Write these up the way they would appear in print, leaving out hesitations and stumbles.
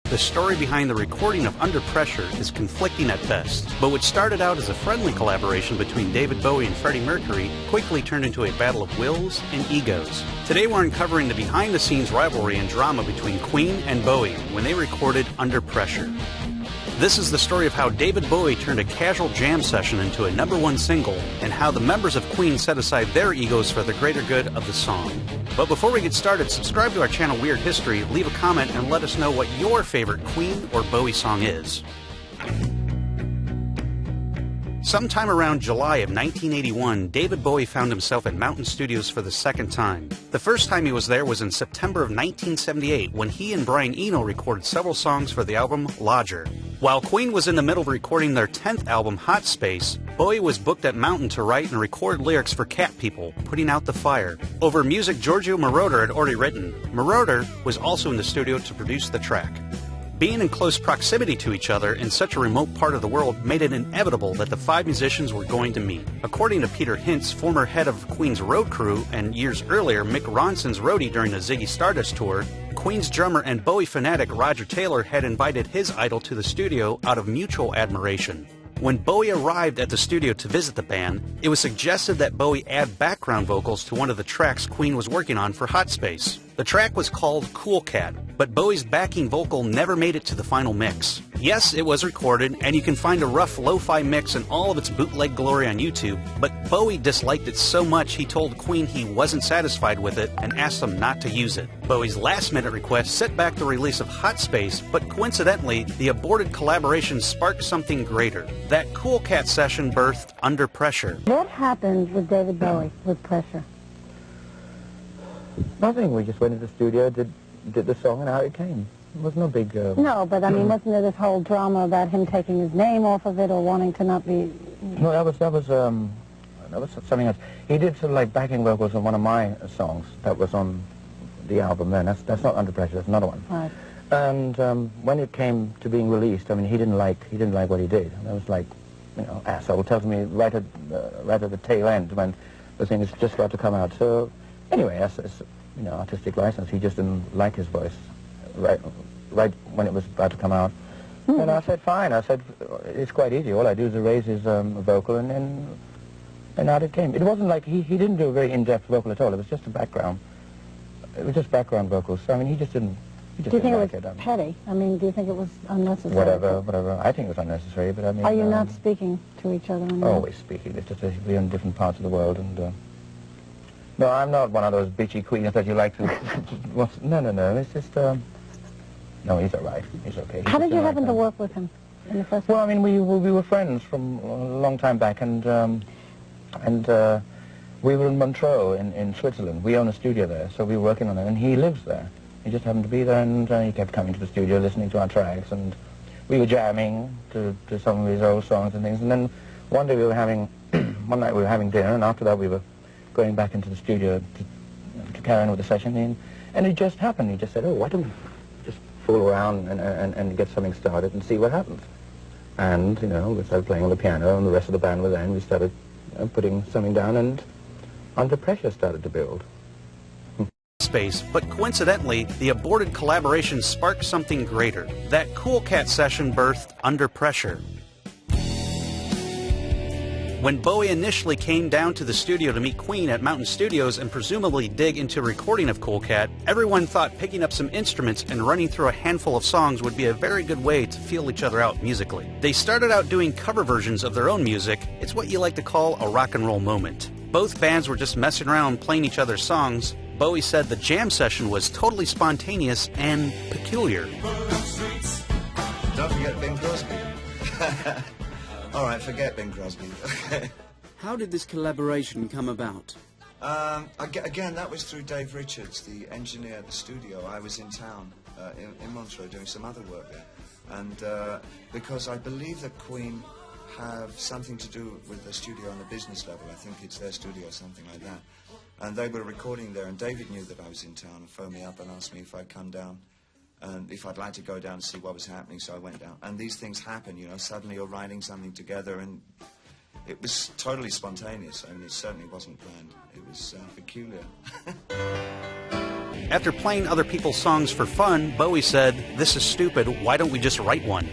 The story behind the recording of Under Pressure is conflicting at best, but what started out as a friendly collaboration between David Bowie and Freddie Mercury quickly turned into a battle of wills and egos. Today we're uncovering the behind-the-scenes rivalry and drama between Queen and Bowie when they recorded Under Pressure. This is the story of how David Bowie turned a casual jam session into a #1 single, and how the members of Queen set aside their egos for the greater good of the song. But before we get started, subscribe to our channel Weird History, leave a comment, and let us know what your favorite Queen or Bowie song is. Sometime around July of 1981, David Bowie found himself at Mountain Studios for the second time. The first time he was there was in September of 1978, when he and Brian Eno recorded several songs for the album Lodger. While Queen was in the middle of recording their 10th album, Hot Space, Bowie was booked at Mountain to write and record lyrics for Cat People, Putting Out the Fire, over music Giorgio Moroder had already written. Moroder was also in the studio to produce the track. Being in close proximity to each other in such a remote part of the world made it inevitable that the five musicians were going to meet. According to Peter Hintz, former head of Queen's road crew and years earlier Mick Ronson's roadie during the Ziggy Stardust tour, Queen's drummer and Bowie fanatic Roger Taylor had invited his idol to the studio out of mutual admiration. When Bowie arrived at the studio to visit the band, it was suggested that Bowie add background vocals to one of the tracks Queen was working on for Hot Space. The track was called Cool Cat, but Bowie's backing vocal never made it to the final mix. Yes, it was recorded, and you can find a rough lo-fi mix in all of its bootleg glory on YouTube, but Bowie disliked it so much he told Queen he wasn't satisfied with it and asked them not to use it. Bowie's last-minute request set back the release of Hot Space, but coincidentally, the aborted collaboration sparked something greater. That Cool Cat session birthed Under Pressure. What happened with David Bowie with Pressure? Nothing. We just went into the studio, did the song, and out it came. It was no big... No, but I mean, wasn't there this whole drama about him taking his name off of it or wanting to not be... No, that was something else. He did sort of like backing vocals on one of my songs that was on the album then. That's not Under Pressure, that's another one. Right. And when it came to being released, I mean, he didn't like what he did. And it was like, you know, asshole tells me right at the tail end when the thing is just about to come out. So anyway, that's you know, artistic license. He just didn't like his voice right when it was about to come out. And I said, fine. I said, it's quite easy. All I do is erase his vocal, and out it came. It wasn't like he didn't do a very in-depth vocal at all. It was just a background. It was just background vocals. So I mean, he just didn't. Do you think it was petty? I mean, do you think it was unnecessary? Whatever. I think it was unnecessary, but I mean... Are you not speaking to each other anymore? Always speaking. It's just we're in different parts of the world, and... No, I'm not one of those bitchy queens that you like to... No. It's just... No, he's all right. He's okay. How did you happen to work with him in the first place? Well, I mean, we were friends from a long time back, and we were in Montreux in Switzerland. We own a studio there, so we were working on it, and he lives there. He just happened to be there, and he kept coming to the studio, listening to our tracks, and we were jamming to some of his old songs and things. And then one day one night we were having dinner, and after that we were going back into the studio to carry on with the session, and it just happened. He just said, oh, why don't we just fool around and get something started and see what happens? And, you know, we started playing on the piano, and the rest of the band were there, and we started putting something down, and Under Pressure started to build. Space, but coincidentally, the aborted collaboration sparked something greater. That Cool Cat session birthed Under Pressure. When Bowie initially came down to the studio to meet Queen at Mountain Studios and presumably dig into a recording of Cool Cat, everyone thought picking up some instruments and running through a handful of songs would be a very good way to feel each other out musically. They started out doing cover versions of their own music. It's what you like to call a rock and roll moment. Both bands were just messing around playing each other's songs. Bowie said the jam session was totally spontaneous and peculiar. Don't forget Bing Crosby. All right, forget Bing Crosby. How did this collaboration come about? Again, that was through Dave Richards, the engineer at the studio. I was in town in Montreux doing some other work there. And because I believe that Queen have something to do with the studio on a business level. I think it's their studio or something like that. And they were recording there, and David knew that I was in town and phoned me up and asked me if I'd come down and if I'd like to go down and see what was happening, so I went down. And these things happen, you know, suddenly you're writing something together, and it was totally spontaneous. I mean, it certainly wasn't planned. It was peculiar. After playing other people's songs for fun, Bowie said, "This is stupid, why don't we just write one?"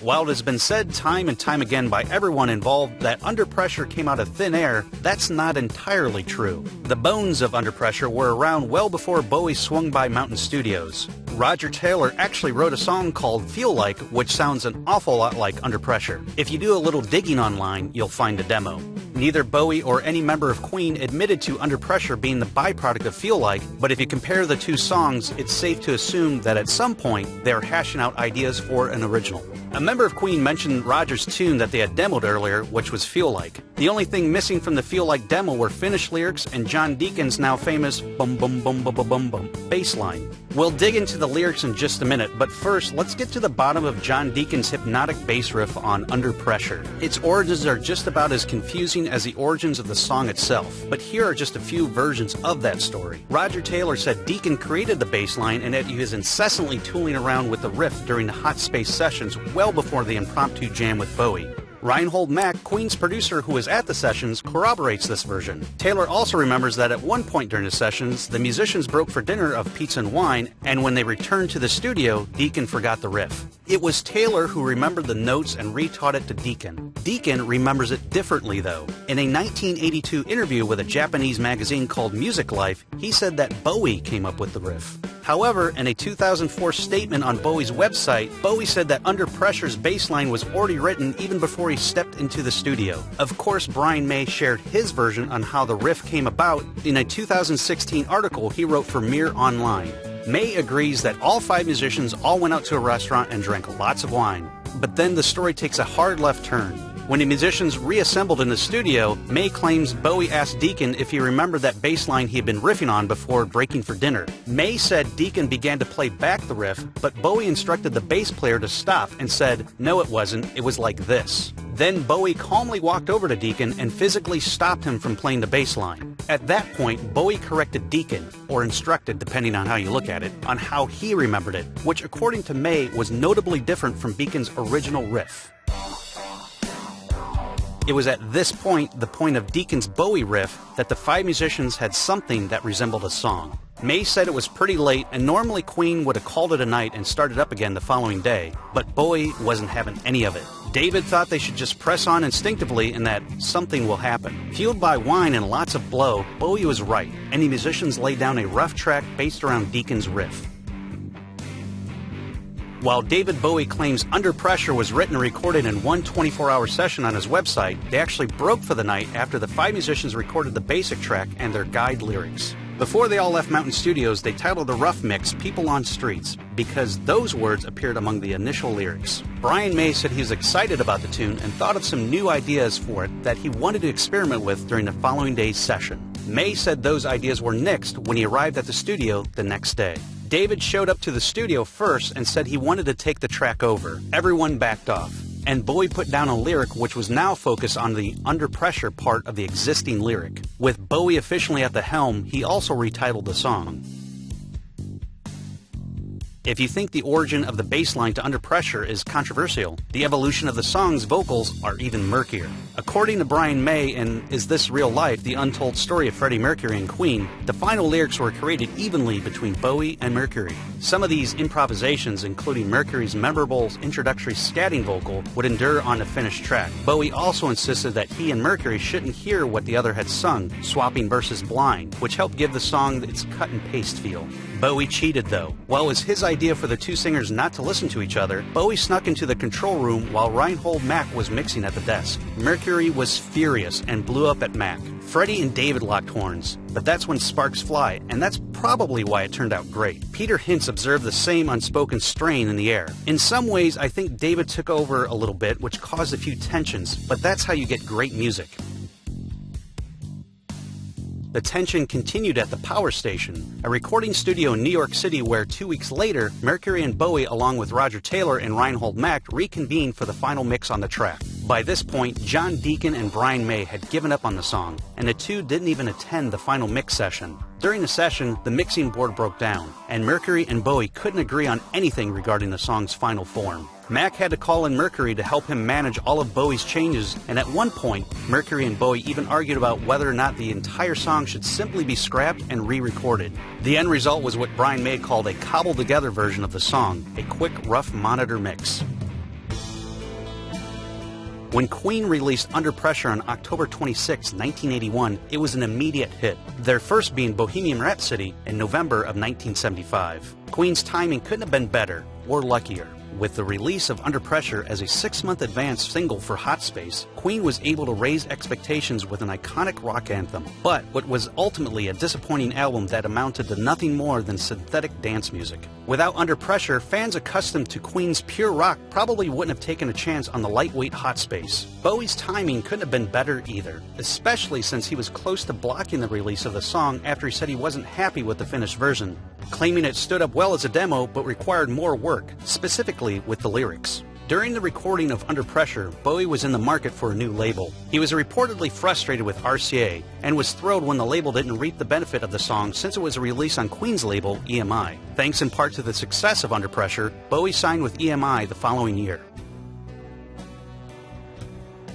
While it has been said time and time again by everyone involved that Under Pressure came out of thin air, that's not entirely true. The bones of Under Pressure were around well before Bowie swung by Mountain Studios. Roger Taylor actually wrote a song called Feel Like, which sounds an awful lot like Under Pressure. If you do a little digging online, you'll find a demo. Neither Bowie or any member of Queen admitted to Under Pressure being the byproduct of Feel Like, but if you compare the two songs, it's safe to assume that at some point they were hashing out ideas for an original. A member of Queen mentioned Roger's tune that they had demoed earlier, which was Feel Like. The only thing missing from the Feel Like demo were finished lyrics and John Deacon's now famous bum bum bum bum bum bum bum bass line. We'll dig into the lyrics in just a minute, but first, let's get to the bottom of John Deacon's hypnotic bass riff on Under Pressure. Its origins are just about as confusing as the origins of the song itself, but here are just a few versions of that story. Roger Taylor said Deacon created the bass line and that he was incessantly tooling around with the riff during the Hot Space sessions well before the impromptu jam with Bowie. Reinhold Mack, Queen's producer who was at the sessions, corroborates this version. Taylor also remembers that at one point during the sessions, the musicians broke for dinner of pizza and wine, and when they returned to the studio, Deacon forgot the riff. It was Taylor who remembered the notes and retaught it to Deacon. Deacon remembers it differently, though. In a 1982 interview with a Japanese magazine called Music Life, he said that Bowie came up with the riff. However, in a 2004 statement on Bowie's website, Bowie said that Under Pressure's bass line was already written even before he stepped into the studio. Of course, Brian May shared his version on how the riff came about in a 2016 article he wrote for Mirror Online. May agrees that all 5 musicians all went out to a restaurant and drank lots of wine. But then the story takes a hard left turn. When the musicians reassembled in the studio, May claims Bowie asked Deacon if he remembered that bass line he had been riffing on before breaking for dinner. May said Deacon began to play back the riff, but Bowie instructed the bass player to stop and said, "No, it wasn't, it was like this." Then Bowie calmly walked over to Deacon and physically stopped him from playing the bass line. At that point, Bowie corrected Deacon, or instructed, depending on how you look at it, on how he remembered it, which according to May was notably different from Deacon's original riff. It was at this point, the point of Deacon's Bowie riff, that the 5 musicians had something that resembled a song. May said it was pretty late, and normally Queen would have called it a night and started up again the following day, but Bowie wasn't having any of it. David thought they should just press on instinctively and that something will happen. Fueled by wine and lots of blow, Bowie was right, and the musicians laid down a rough track based around Deacon's riff. While David Bowie claims Under Pressure was written and recorded in one 24-hour session on his website, they actually broke for the night after the 5 musicians recorded the basic track and their guide lyrics. Before they all left Mountain Studios, they titled the rough mix People on Streets, because those words appeared among the initial lyrics. Brian May said he was excited about the tune and thought of some new ideas for it that he wanted to experiment with during the following day's session. May said those ideas were nixed when he arrived at the studio the next day. David showed up to the studio first and said he wanted to take the track over. Everyone backed off, and Bowie put down a lyric which was now focused on the Under Pressure part of the existing lyric. With Bowie officially at the helm, he also retitled the song. If you think the origin of the bass line to Under Pressure is controversial, the evolution of the song's vocals are even murkier. According to Brian May in Is This Real Life? The Untold Story of Freddie Mercury and Queen, the final lyrics were created evenly between Bowie and Mercury. Some of these improvisations, including Mercury's memorable introductory scatting vocal, would endure on the finished track. Bowie also insisted that he and Mercury shouldn't hear what the other had sung, swapping verses blind, which helped give the song its cut and paste feel. Bowie cheated though. While it was his idea for the 2 singers not to listen to each other, Bowie snuck into the control room while Reinhold Mack was mixing at the desk. Mercury was furious and blew up at Mack. Freddie and David locked horns, but that's when sparks fly, and that's probably why it turned out great. Peter Hintz observed the same unspoken strain in the air. In some ways, I think David took over a little bit, which caused a few tensions, but that's how you get great music. The tension continued at the Power Station, a recording studio in New York City where 2 weeks later, Mercury and Bowie along with Roger Taylor and Reinhold Mack reconvened for the final mix on the track. By this point, John Deacon and Brian May had given up on the song, and the two didn't even attend the final mix session. During the session, the mixing board broke down, and Mercury and Bowie couldn't agree on anything regarding the song's final form. Mac had to call in Mercury to help him manage all of Bowie's changes, and at one point, Mercury and Bowie even argued about whether or not the entire song should simply be scrapped and re-recorded. The end result was what Brian May called a cobbled-together version of the song, a quick, rough monitor mix. When Queen released Under Pressure on October 26, 1981, it was an immediate hit, their first being Bohemian Rhapsody in November of 1975. Queen's timing couldn't have been better or luckier. With the release of Under Pressure as a 6-month advance single for Hot Space, Queen was able to raise expectations with an iconic rock anthem, but what was ultimately a disappointing album that amounted to nothing more than synthetic dance music. Without Under Pressure, fans accustomed to Queen's pure rock probably wouldn't have taken a chance on the lightweight Hot Space. Bowie's timing couldn't have been better either, especially since he was close to blocking the release of the song after he said he wasn't happy with the finished version, claiming it stood up well as a demo but required more work, specifically with the lyrics. During the recording of Under Pressure, Bowie was in the market for a new label. He was reportedly frustrated with RCA and was thrilled when the label didn't reap the benefit of the song since it was a release on Queen's label, EMI. Thanks in part to the success of Under Pressure, Bowie signed with EMI the following year.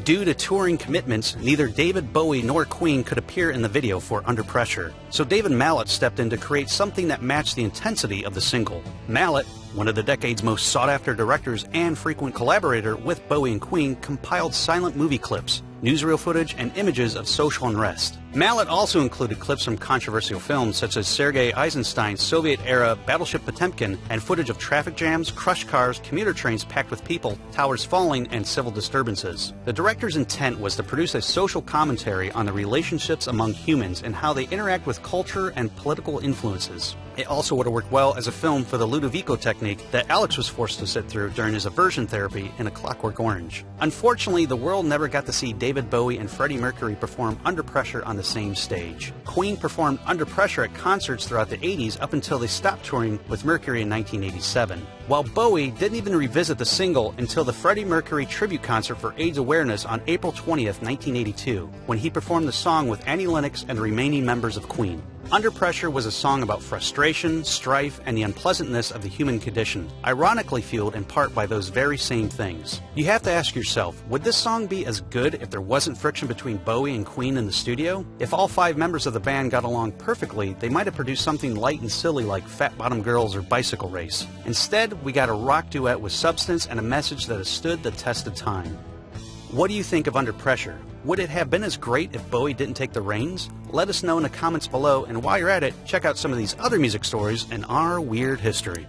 Due to touring commitments, neither David Bowie nor Queen could appear in the video for Under Pressure, so David Mallet stepped in to create something that matched the intensity of the single. Mallet, one of the decade's most sought-after directors and frequent collaborator with Bowie and Queen, compiled silent movie clips, newsreel footage, and images of social unrest. Mallet also included clips from controversial films such as Sergei Eisenstein's Soviet-era Battleship Potemkin and footage of traffic jams, crushed cars, commuter trains packed with people, towers falling, and civil disturbances. The director's intent was to produce a social commentary on the relationships among humans and how they interact with culture and political influences. It also would have worked well as a film for the Ludovico technique that Alex was forced to sit through during his aversion therapy in A Clockwork Orange. Unfortunately, the world never got to see David Bowie and Freddie Mercury perform Under Pressure on the same stage. Queen performed Under Pressure at concerts throughout the 80s up until they stopped touring with Mercury in 1987. While Bowie didn't even revisit the single until the Freddie Mercury tribute concert for AIDS awareness on April 20th, 1982, when he performed the song with Annie Lennox and the remaining members of Queen. Under Pressure was a song about frustration, strife, and the unpleasantness of the human condition, ironically fueled in part by those very same things. You have to ask yourself, would this song be as good if there wasn't friction between Bowie and Queen in the studio? If all 5 members of the band got along perfectly, they might have produced something light and silly like Fat Bottom Girls or Bicycle Race. Instead, we got a rock duet with substance and a message that has stood the test of time. What do you think of Under Pressure? Would it have been as great if Bowie didn't take the reins? Let us know in the comments below, and while you're at it, check out some of these other music stories in our weird history.